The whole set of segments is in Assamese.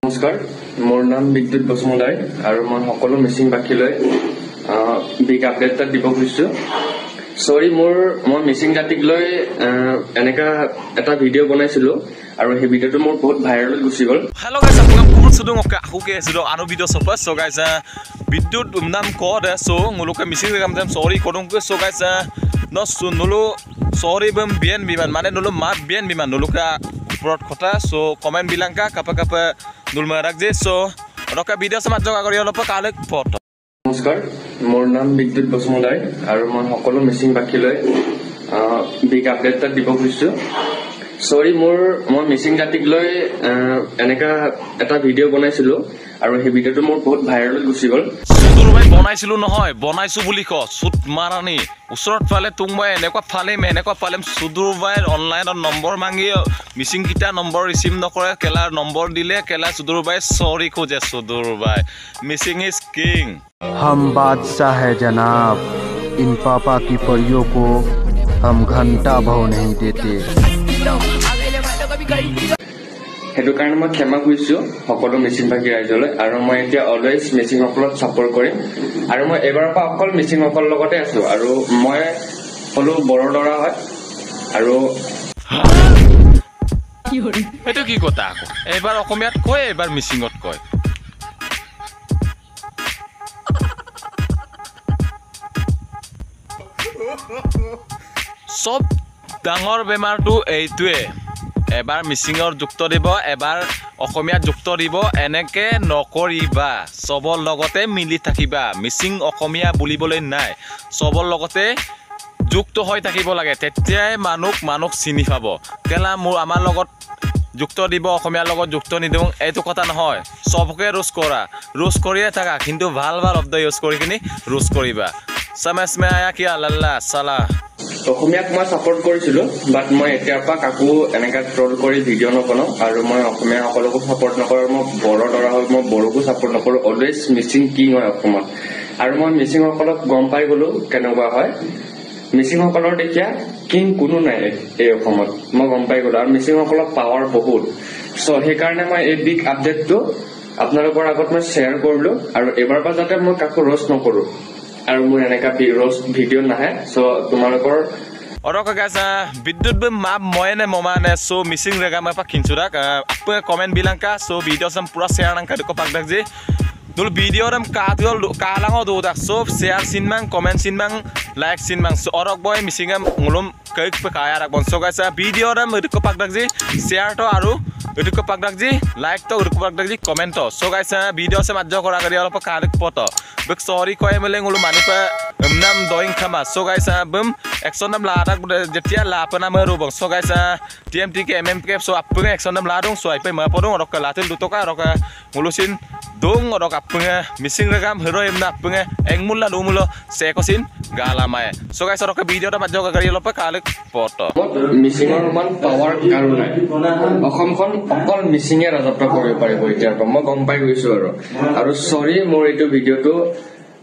নমস্কাৰ মোৰ নাম বিদ্যুৎ বসুমতাৰী আৰু মই সকলো মিচিং বাকীলৈ বিগ আপডেট এটা দিব খুজিছো সৰি মই মিচিং জাতিক লৈ এনেকা এটা ভিডিঅ' বনাইছিলো আৰু সেই ভিডিঅ'টো মোৰ বহুত ভাইৰেল গুচি গ'ল Hello guys, welcome to Sudung Oka. Okay, Sudung anu video super. So guys, Bidut nam code so nguluke missing rekam jam sorry kodong ke so guys, no nulu sorry bem bien biman mana nulu mat bien biman nulu ka prot kota so comment bilang ka kapa nul marak je so roka video sama jog agori olopa kalek photo. নমস্কাৰ মোৰ নাম বিদ্যুৎ বসুমতাৰী আৰু মই সকলো মিচিং বাকীলৈ বিগ আপডেট এটা দিব খুজিছো সৰি মই মিচিং জাতিক লৈ এনেকা এটা ভিডিঅ' বনাইছিলো আৰু সেই ভিডিঅ'টো মোৰ বহুত ভাইৰেল গুচি গ'ল সুদুৰবাই বনাইছিলো নহয় বনাইছো বুলি ক সুত মাৰানি ওচৰত ফালে তুমবাই এনেকুৱা ফালেম সুদুৰবাই অনলাইনত নম্বৰ মাগি মিচিং কিটা নম্বৰ ৰিচিভ নকৰে কেলাৰ নম্বৰ দিলে কেলা সুদুৰবাই সৰি খোজে সুদুৰবাই मिसिंग इज किंग हम बादशाह है जनाब इन पापा की परियों को हम घंटा भाव नहीं देते हेतु कारण मैं क्षमा खुजिছো সকলো মিচিং ভাগী ৰাইজলৈ আৰু মই এতিয়া অলৱেজ মিচিং সকলক সাপোৰ্ট কৰিম আৰু মই এবাৰৰ পৰা অকল মিচিং সকলৰ লগতে আছো আৰু মই হলো বৰদৰা হয় আৰু এটো কি কথা আকৌ এবাৰ অসমীয়াত কয় এবাৰ মিচিংত কয় সব ডাঙৰ বেমাৰটো এইটোৱে এবাৰ মিচিঙৰ যুক্ত দিব এবাৰ অসমীয়া যুক্ত দিব এনেকে নকৰিবা সবৰ লগতে মিলি থাকিবা মিচিং অসমীয়া বুলিবলৈ নাই সবৰ লগতে যুক্ত হৈ থাকিব লাগে তেতিয়াই মানুহ চিনি পাব কেলা মোৰ আমাৰ লগত যুক্ত দিব অসমীয়াৰ লগত যুক্ত নিদিওঁ এইটো কথা নহয় সবকে ৰোজ কৰিয়ে থাকা কিন্তু ভাল শব্দ ইউজ কৰি কিনি ৰোজ কৰিবা समझ में आया क्या लल्ला साला অসমীয়াক মই সাপোৰ্ট কৰিছিলো বাট মই এতিয়াৰ পৰা কাকো এনেকা ট্ৰল কৰি ভিডিঅ' নবনাও আৰু মই অসমীয়া সকলকো সাপোৰ্ট নকৰো মই বৰদৰা হয় মই বড়োকো সাপোৰ্ট নকৰো অলৱেজ মিচিং কিং হয় অসমত আৰু মই মিচিং সকলক গম পাই গলো কেনেকুৱা হয় মিচিং সকলৰ এতিয়া কিং কোনো নাই এই অসমত মই গম পাই গলো আৰু মিচিং সকলৰ পাৱাৰ বহুত সো সেইকাৰণে মই এই বিগ আপডেটটো আপোনালোকৰ আগত মই শ্বেয়াৰ কৰিলো আৰু এবাৰ পৰা যাতে মই কাকো ৰোষ্ট নকৰো আৰু মোৰ এনেকা ৰোষ্ট ভিডিঅ' নাহে সো তোমালোকৰ Orang kagak bidut map moyane momane so missing regam apa kincurak apa komen bilang kah so video sam pura share nang kado kopak dak je dulu video ram kadol kalang do dak so share sin mang comment sin mang like sin mang so orok boy missing am ngulum kaik pe kaya rak bon so guys video ram itu kopak dak je share to aru itu kopak dak je like to kopak dak je comment to so guys video sam ajjo kora kari olopa kalek poto bek sorry koy mele ngulu mani pa nam doing khama so guys bum action nam la jetia la pana meru bang so guys TMT ke MMK so apung action nam la dong so ai pe ma podong rok la tel dutoka rok ngulusin dong rok apung missing regam hero emna apung engmul la lumulo se kosin gala mae so guys rok video ta majjo gari lopa kalek photo মিচিঙৰ মান পাৱাৰ কাৰো নাই অসমখন অকল মিচিঙে ৰাজত্ব কৰিব পাৰিব এতিয়াৰ পৰা মই গম পাই গৈছো আৰু সৰি মোৰ এইটো ভিডিঅ'টো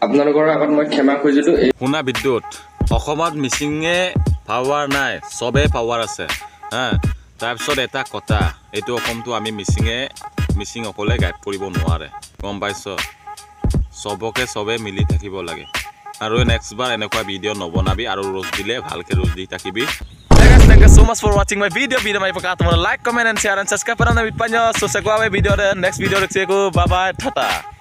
আপোনালোকৰ আগত মই ক্ষমা খুজিছো শুনা বিদ্যুৎ অসমত মিচিঙে পাৱাৰ নাই সবে পাৱাৰ আছে হা তাৰপিছত এটা কথা এইটো অসমটো আমি মিচিং অকলে গাইড কৰিব নোৱাৰে গম পাইছ সবকে সবে মিলি থাকিব লাগে আৰু নেক্সট বাৰ এনেকুৱা ভিডিঅ' নবনাবি আৰু ৰোজ দিলে ভালকে ৰোজ দি থাকিবি Thank you so much for watching my video mai pakatmo like comment and share and subscribe para na bitpanyo so sa video next video bye bye tata